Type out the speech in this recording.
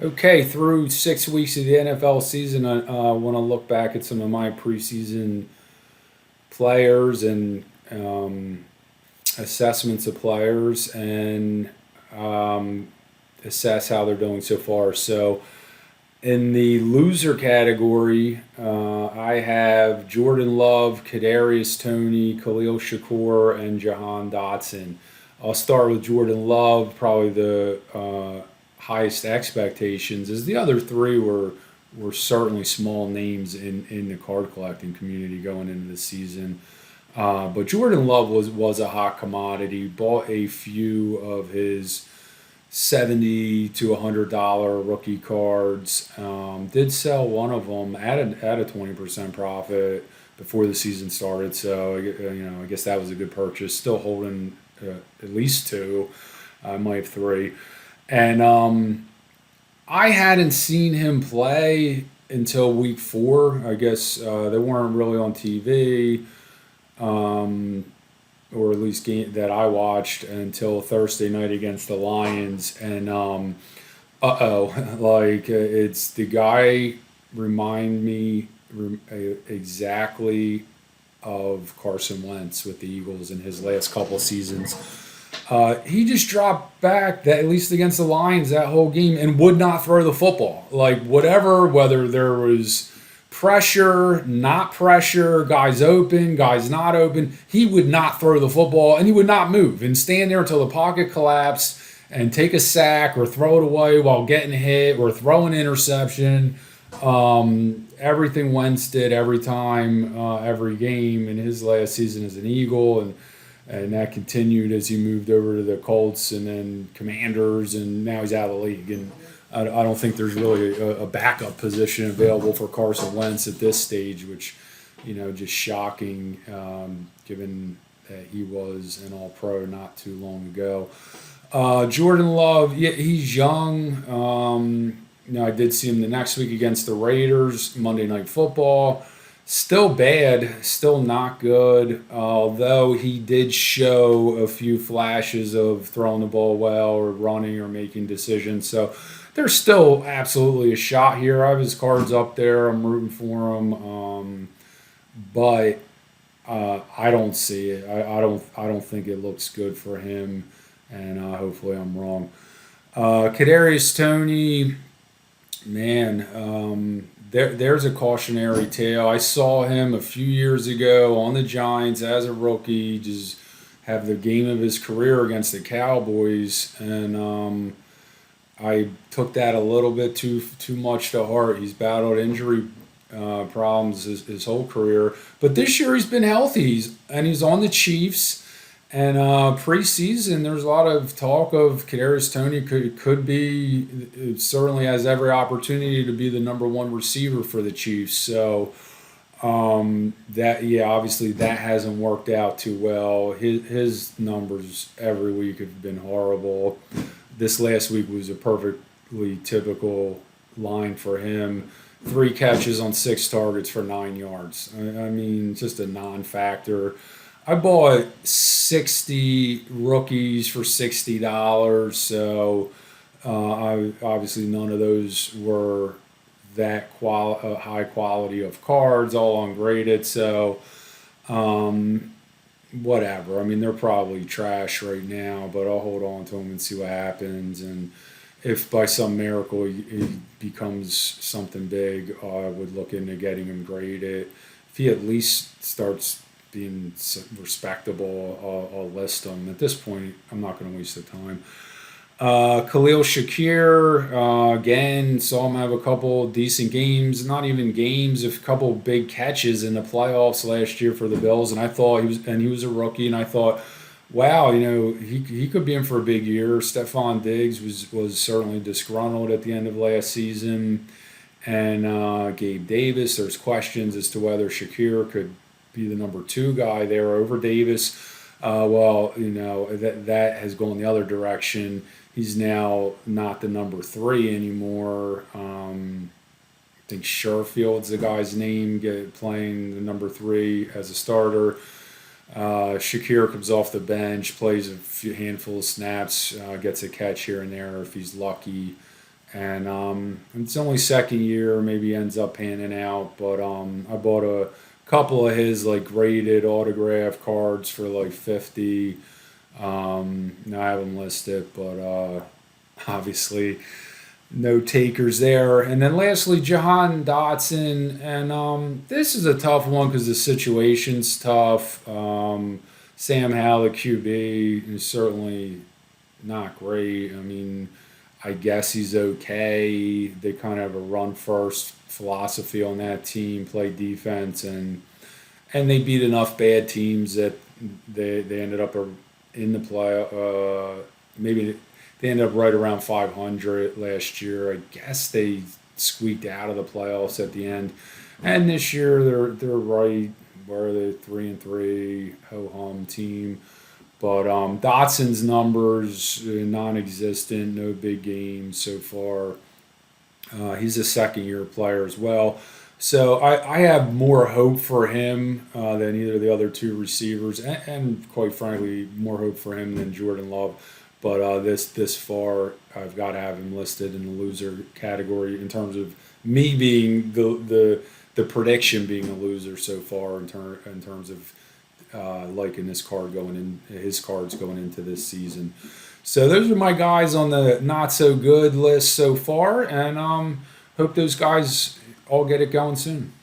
Okay, through 6 weeks of the NFL season, I want to look back at some of my preseason players and assessments of players and um, assess how they're doing so far. So, in the loser category, I have Jordan Love, Kadarius Toney, Khalil Shakir, and Jahan Dotson. I'll start with Jordan Love, probably the highest expectations, as the other three were certainly small names in the card collecting community going into the season. But Jordan Love was a hot commodity. Bought a few of his 70 to $100 rookie cards. Did sell one of them at a 20% profit before the season started. So I guess that was a good purchase. Still holding at least two. I might have three. And I hadn't seen him play until week four. I guess they weren't really on TV. Um, or at least game that I watched until Thursday night against the Lions. And it's the guy remind me exactly of Carson Wentz with the Eagles in his last couple seasons. He just dropped back that at least against the Lions that whole game and would not throw the football. Like whatever, whether there was pressure, not pressure, guys open, guys not open, he would not throw the football and he would not move and stand there until the pocket collapsed and take a sack or throw it away while getting hit or throw an interception. Everything Wentz did every time, every game in his last season as an Eagle, and that continued as he moved over to the Colts and then Commanders, and now he's out of the league. And I don't think there's really a backup position available for Carson Wentz at this stage, which, just shocking given that he was an All-Pro not too long ago. Jordan Love, yeah, he's young. I did see him the next week against the Raiders, Monday Night Football. Still bad, still not good. Although he did show a few flashes of throwing the ball well or running or making decisions. So there's still absolutely a shot here. I have his cards up there. I'm rooting for him. But I don't see it. I don't think it looks good for him. And hopefully I'm wrong. Kadarius Toney, man, there's a cautionary tale. I saw him a few years ago on the Giants as a rookie, just have the game of his career against the Cowboys, and I took that a little bit too much to heart. He's battled injury problems his whole career, but this year he's been healthy. He's on the Chiefs. And preseason, there's a lot of talk of Kadarius Toney could be certainly has every opportunity to be the number one receiver for the Chiefs. So obviously that hasn't worked out too well. His numbers every week have been horrible. This last week was a perfectly typical line for him. 3 catches on 6 targets for 9 yards. I mean, just a non-factor. I bought 60 rookies for $60, so obviously none of those were that high quality of cards, all ungraded. So um, whatever. I mean, they're probably trash right now, but I'll hold on to them and see what happens. And if by some miracle he becomes something big, I would look into getting him graded. If he at least starts being respectable, I'll list them. At this point, I'm not going to waste the time. Khalil Shakir, again, saw him have a couple decent games, not even games, a couple big catches in the playoffs last year for the Bills, and I thought he was a rookie, and I thought, wow, he could be in for a big year. Stephon Diggs was certainly disgruntled at the end of last season, and Gabe Davis. There's questions as to whether Shakir could be the number two guy there over Davis. That has gone the other direction. He's now not the number three anymore. I think Sherfield's the guy's name, playing the number three as a starter. Shakir comes off the bench, plays a handful of snaps, gets a catch here and there if he's lucky, and it's only second year, maybe ends up panning out. But I bought a couple of his like graded autograph cards for like 50. Now I have them listed, but obviously no takers there. And then lastly, Jahan Dotson, and this is a tough one because the situation's tough. Sam Howell, QB, is certainly not great. I mean, I guess he's okay. They kind of have a run first philosophy on that team, play defense, and they beat enough bad teams that they ended up in the play. Maybe they ended up right around 500 last year. I guess they squeaked out of the playoffs at the end, and this year they're right where they 3-3 ho hum team. But Dotson's numbers non-existent, no big games so far. He's a second-year player as well, so I have more hope for him than either of the other two receivers, and quite frankly, more hope for him than Jordan Love. But this far, I've got to have him listed in the loser category in terms of me being the prediction being a loser so far in terms of liking this card going in his cards going into this season. So those are my guys on the not so good list so far, and hope those guys all get it going soon.